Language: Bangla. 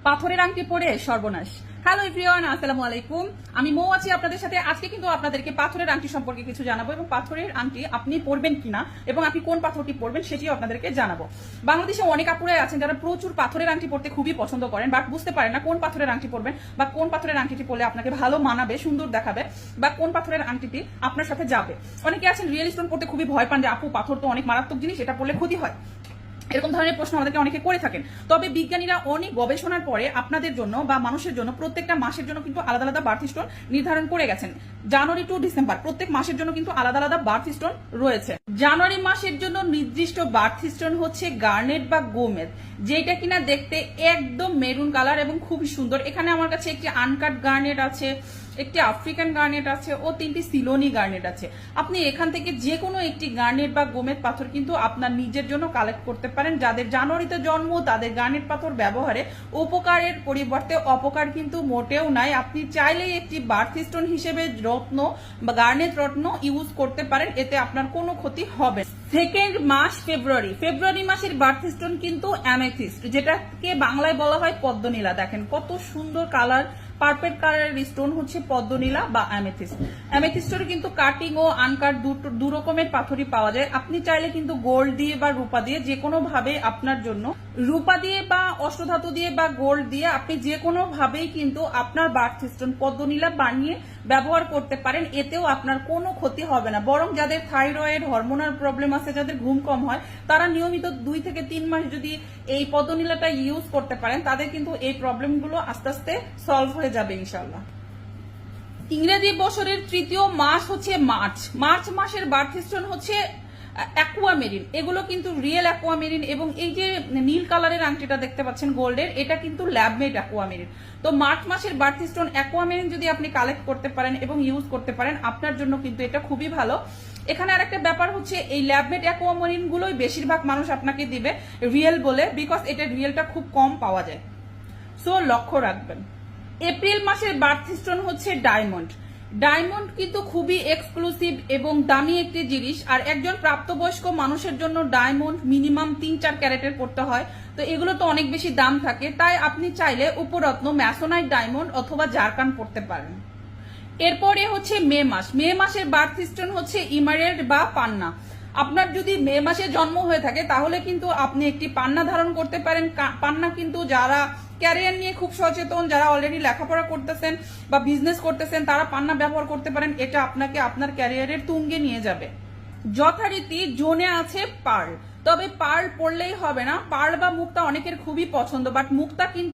পাথরের আংটি পরে সর্বনাশ। হ্যালো এভরিওয়ান, আসসালামু আলাইকুম। আমি মৌ আছি আপনাদের সাথে। আজকে কিন্তু আপনাদেরকে পাথরের আংটি সম্পর্কে কিছু জানাবো এবং পাথরের আংটি আপনি পরবেন কিনা এবং আপনি কোন পাথরটি পরবেন সেটিও আপনাদেরকে জানাবো। বাংলাদেশে অনেক আপুরাই আছেন যারা প্রচুর পাথরের আংটি পরতে খুবই পছন্দ করেন, বাট বুঝতে পারেন না কোন পাথরের আংটি পরবেন বা কোন পাথরের আংটিটি পরলে আপনাকে ভালো মানাবে, সুন্দর দেখাবে, বা কোন পাথরের আংটিটি আপনার সাথে যাবে। অনেকে আছেন রিয়েল স্টোন পরতে খুবই ভয় পান যে আপু পাথর তো অনেক মারাত্মক জিনিস, এটা পরলে ক্ষতি হয়। এরকম ধরনের প্রশ্ন আমাদেরকে অনেকে করে থাকেন। তবে বিজ্ঞানীরা অনেক গবেষণার পরে আপনাদের জন্য বা মানুষের জন্য প্রত্যেকটা মাসের জন্য কিন্তু আলাদা আলাদা বার্থ স্টোন নির্ধারণ করে গেছেন। জানুয়ারি টু ডিসেম্বর প্রত্যেক মাসের জন্য কিন্তু আলাদা আলাদা বার্থ স্টোন রয়েছে। জানুয়ারি মাসের জন্য নির্দিষ্ট বার্থ স্টোন হচ্ছে গার্নেট বা গোমেদ, যেটা কিনা দেখতে একদম মেরুন কালার এবং খুবই সুন্দর। এখানে আমার কাছে একটি আনকাট গার্নেট আছে, একটি আফ্রিকান গার্নেট আছে ও 3টি সিলোনি গার্নেট আছে। আপনি এখান থেকে যে কোনো একটি গার্নেট বা গোমেদ পাথর কিন্তু আপনার নিজের জন্য কালেক্ট করতে পারেন। যাদের জানুয়ারিতে জন্ম তাদের গার্নেট পাথর ব্যবহারে উপকারের পরিবর্তে অপকার কিন্তু মোটেও নাই। আপনি চাইলেই একটি বার্থ স্টোন হিসেবে রত্ন বা গার্নেট রত্ন ইউজ করতে পারেন, এতে আপনার কোনো ক্ষতি হবে। সেকেন্ড মাস ফেব্রুয়ারি মাসের বার্থ স্টোন কিন্তু অ্যামেথিস্ট, যেটাকে বাংলায় বলা হয় পদ্মনীলা। দেখেন কত সুন্দর কালার, পার্পেল কালারের স্টোন হচ্ছে পদ্মনীলা বা অ্যামেথিস্ট। অ্যামেথিস্টের কিন্তু কাটিং ও আনকাট দু রকমের পাথরই পাওয়া যায়। আপনি চাইলে কিন্তু গোল্ড দিয়ে বা রূপা দিয়ে যে কোনো ভাবে আপনার জন্য, রূপা দিয়ে বা অষ্টধাতু দিয়ে বা গোল্ড দিয়ে আপনি যে কোনো ভাবেই কিন্তু আপনার বার্থ স্টোন পদ্মনীলা বানিয়ে ব্যবহার করতে পারেন, এতেও আপনার কোনো ক্ষতি হবে না। বরং যাদের থাইরয়েড হরমোনাল প্রবলেম আছে, যাদের ঘুম কম হয়, তারা নিয়মিত 2 থেকে 3 মাস যদি এই পদ্মনীলাটা ইউজ করতে পারেন তাদের কিন্তু এই প্রবলেমগুলো আস্তে আস্তে সলভ হয়ে যাবে ইনশাল্লাহ। ইংরেজি বছরের তৃতীয় মাস হচ্ছে মার্চ মাসের বার্থ স্টোন হচ্ছে অ্যাকুয়ামেরিন। এগুলো কিন্তু রিয়েল অ্যাকুয়ামেরিন এবং এই যে নীল কালারের আংটিটা দেখতে পাচ্ছেন গোল্ডের, এটা কিন্তু ল্যাবমেড অ্যাকুয়ামেরিন। তো মার্চ মাসের বার্থ স্টোন অ্যাকুয়ামেরিন যদি আপনি কালেক্ট করতে পারেন এবং ইউজ করতে পারেন আপনার জন্য কিন্তু এটা খুবই ভালো। এখানে আরেকটা ব্যাপার হচ্ছে এই ল্যাবমেড অ্যাকুয়ামেরিন গুলোই বেশিরভাগ মানুষ আপনাকে দিবে রিয়েল বলে, বিকজ এটা রিয়েলটা খুব কম পাওয়া যায়। সো লক্ষ্য রাখবেন। এপ্রিল মাসের বার্থ স্টোন হচ্ছে ডায়মন্ড কিন্তু খুবই এক্সক্লুসিভ এবং দামি একটি জিনিস। আর একজন প্রাপ্তবয়স্ক মানুষের জন্য ডায়মন্ড মিনিমাম 3-4 ক্যারেটের পড়তে হয়, তো এগুলো তো অনেক বেশি দাম থাকে। তাই আপনি চাইলে উপরত্ন ম্যাসোনাইট ডায়মন্ড অথবা জারকান পড়তে পারেন। এরপরে হচ্ছে মে মাসের বার্থ স্টোন হচ্ছে ইমারেল্ড বা পান্না। আপনার যদি মে মাসে জন্ম হয়ে থাকে তাহলে কিন্তু আপনি একটি পান্না ধারণ করতে পারেন। পান্না কিন্তু যারা ক্যারিয়ার নিয়ে খুব সচেতন, যারা অলরেডি লেখাপড়া করতেছেন বা বিজনেস করতেছেন, তারা পান্না ব্যবহার করতে পারেন। এটা আপনাকে আপনার ক্যারিয়ারের তুঙ্গে নিয়ে যাবে। যথারীতি জোনে আছে পার্ল, তবে পার্ল পড়লেই হবে না। পার্ল বা মুক্তা অনেকের খুবই পছন্দ, বাট মুক্তা কিন্তু